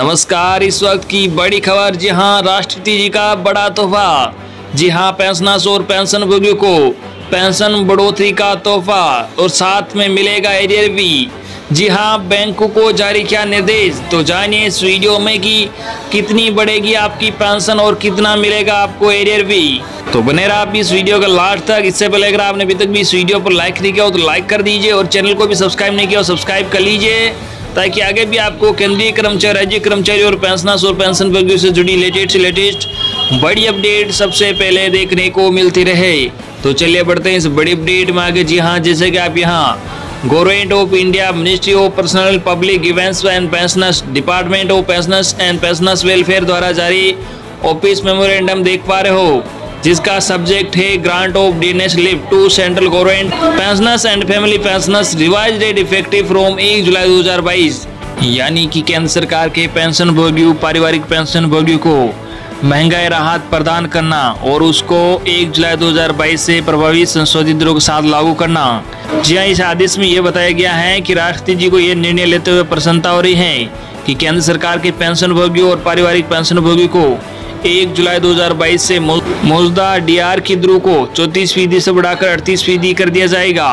नमस्कार। इस वक्त की बड़ी खबर। जी हां, राष्ट्रपति जी का बड़ा तोहफा। जी हां, पेंशनर्स और पेंशन भोगियों को पेंशन बढ़ोतरी का तोहफा और साथ में मिलेगा एरियर भी। जी हां, बैंकों को जारी किया निर्देश। तो जानिए इस वीडियो में कि कितनी बढ़ेगी आपकी पेंशन और कितना मिलेगा आपको एरियर भी। तो बने रहा आप इस वीडियो का लास्ट तक। इससे पहले अगर आपने अभी तक भी इस वीडियो पर लाइक नहीं किया हो तो लाइक कर दीजिए और चैनल को भी सब्सक्राइब नहीं किया हो सब्सक्राइब कर लीजिए, ताकि आगे भी आपको केंद्रीय कर्मचारी, राज्य कर्मचारी और पेंशनर्स और पेंशन भोगियों से जुड़ी लेटेस्ट बड़ी अपडेट सबसे पहले देखने को मिलती रहे। तो चलिए बढ़ते हैं इस बड़ी अपडेट में आगे। जी हाँ, जैसे कि आप यहाँ government of India, ministry of personnel public events and pensioners, department of pensioners and pensioners welfare द्वारा जारी ऑफिस मेमोरेंडम देख पा रहे हो, जिसका सब्जेक्ट है grant of dearness leave to central government pensioners and family pensioners, revise date effective from 1 July 2022। यानी कि केंद्र सरकार के पेंशन भोगियों, पारिवारिक पेंशन भोगियों को महंगाई राहत प्रदान करना और उसको 1 जुलाई 2022 से प्रभावी संशोधित दरों के साथ लागू करना। जी हाँ, इस आदेश में यह बताया गया है कि राष्ट्रपति जी को यह निर्णय लेते हुए प्रसन्नता हो रही है कि केंद्र सरकार के पेंशन भोगियों और पारिवारिक पेंशन भोगियों को 1 जुलाई 2022 से मौजूदा डीआर की दरों को 34% से बढ़ाकर 38% कर दिया जाएगा।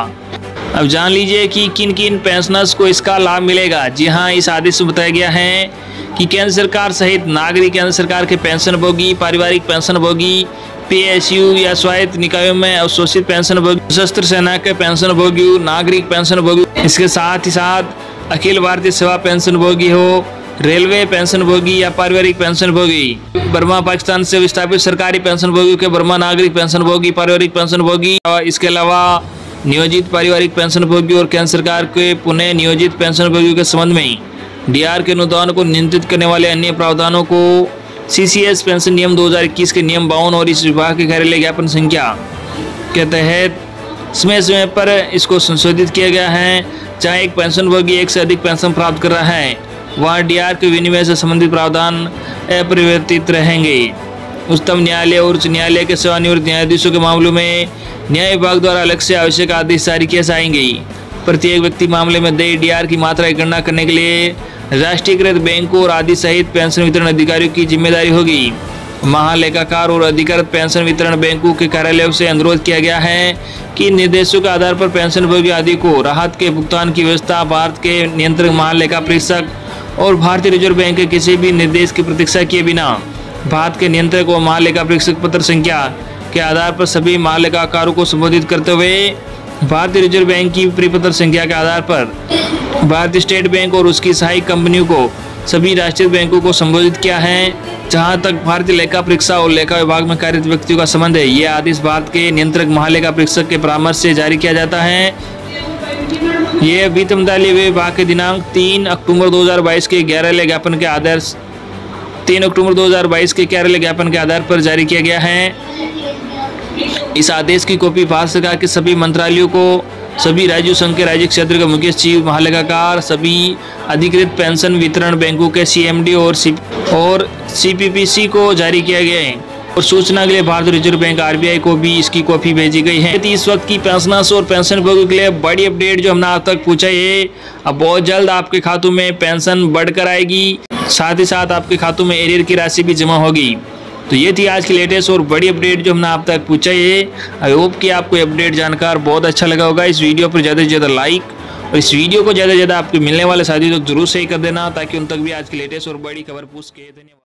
अब जान लीजिए कि किन किन पेंशनर्स को इसका लाभ मिलेगा। जी हाँ, इस आदेश में बताया गया है कि केंद्र सरकार सहित नागरिक, केंद्र सरकार के पेंशन भोगी, पारिवारिक पेंशन भोगी, पीएसयू या स्वायत्त निकायों में अवशोषित पेंशन भोगी, सशस्त्र सेना के पेंशन भोगी, नागरिक पेंशन भोगी, इसके साथ ही साथ अखिल भारतीय सेवा पेंशन भोगी हो, रेलवे पेंशन भोगी या पारिवारिक पेंशन भोगी, बर्मा पाकिस्तान से विस्थापित सरकारी पेंशन भोगी के बर्मा नागरिक पेंशन भोगी, पारिवारिक पेंशन भोगी, और इसके अलावा नियोजित पारिवारिक पेंशन भोगी और केंद्र सरकार के पुनः नियोजित पेंशन भोगियों के संबंध में डीआर के अनुदान को नियंत्रित करने वाले अन्य प्रावधानों को सीसीएस पेंशन नियम 2021 के नियम 52 और इस विभाग के कार्यालय ज्ञापन संख्या के तहत समय पर इसको संशोधित किया गया है। चाहे एक पेंशन भोगी एक से अधिक पेंशन प्राप्त कर रहा है, वहाँ डीआर के विनिमय से संबंधित प्रावधान अपरिवर्तित रहेंगे। उच्चतम न्यायालय और उच्च न्यायालय के सेवानिवृत्त न्यायाधीशों के मामलों में न्याय विभाग द्वारा अलग से आवश्यक आदेश जारी किए जाएंगे। प्रत्येक व्यक्ति मामले में देय डीआर की मात्रा की गणना करने के लिए राष्ट्रीयकृत बैंकों और आदि सहित पेंशन वितरण अधिकारियों की जिम्मेदारी होगी। महालेखाकार और अधिकृत पेंशन वितरण बैंकों के कार्यालयों से अनुरोध किया गया है कि निर्देशों के आधार पर पेंशन भोगी आदि को राहत के भुगतान की व्यवस्था भारत के नियंत्रक महालेखा परीक्षक और भारतीय रिजर्व बैंक के किसी भी निर्देश की प्रतीक्षा किए बिना भारत के नियंत्रक और महालेखा परीक्षक पत्र संख्या के आधार पर सभी महालेखाकारों को संबोधित करते हुए भारतीय रिजर्व बैंक की परिपत्र संख्या के आधार पर भारतीय स्टेट बैंक और उसकी सहायक कंपनियों को सभी राष्ट्रीय बैंकों को संबोधित किया है। जहां तक भारतीय लेखा परीक्षा और लेखा विभाग में कार्यरत व्यक्तियों का संबंध है, यह आदेश भारत के नियंत्रक महालेखा परीक्षक के परामर्श से जारी किया जाता है। यह वित्त मंत्रालय विभाग के दिनांक 3 अक्टूबर 2022 के कार्यालय ज्ञापन के आधार 3 अक्टूबर 2022 के कार्यालय ज्ञापन के आधार पर जारी किया गया है। इस आदेश की कॉपी भारत सरकार के सभी मंत्रालयों को, सभी राज्यों संघ के राज्य क्षेत्र के मुख्य सचिव, महालेखाकार, सभी अधिकृत पेंशन वितरण बैंकों के सीएमडी और सीपीपीसी को जारी किया गया है और सूचना के लिए भारतीय रिजर्व बैंक आरबीआई को भी इसकी कॉपी भेजी गई है। इस वक्त की पेंशनर्स और पेंशन भोगियों के लिए बड़ी अपडेट जो हमने आप तक पूछा है, अब बहुत जल्द आपके खातों में पेंशन बढ़कर आएगी, साथ ही साथ आपके खातों में एरियर की राशि भी जमा होगी। तो ये थी आज की लेटेस्ट और बड़ी अपडेट जो हमने आप तक पूछा है। आई होप कि आपको अपडेट जानकर बहुत अच्छा लगा होगा। इस वीडियो पर ज़्यादा से ज़्यादा लाइक और इस वीडियो को ज़्यादा से ज़्यादा आपके मिलने वाले साथी तो जरूर शेयर कर देना, ताकि उन तक भी आज की लेटेस्ट और बड़ी खबर पूछ के। धन्यवाद।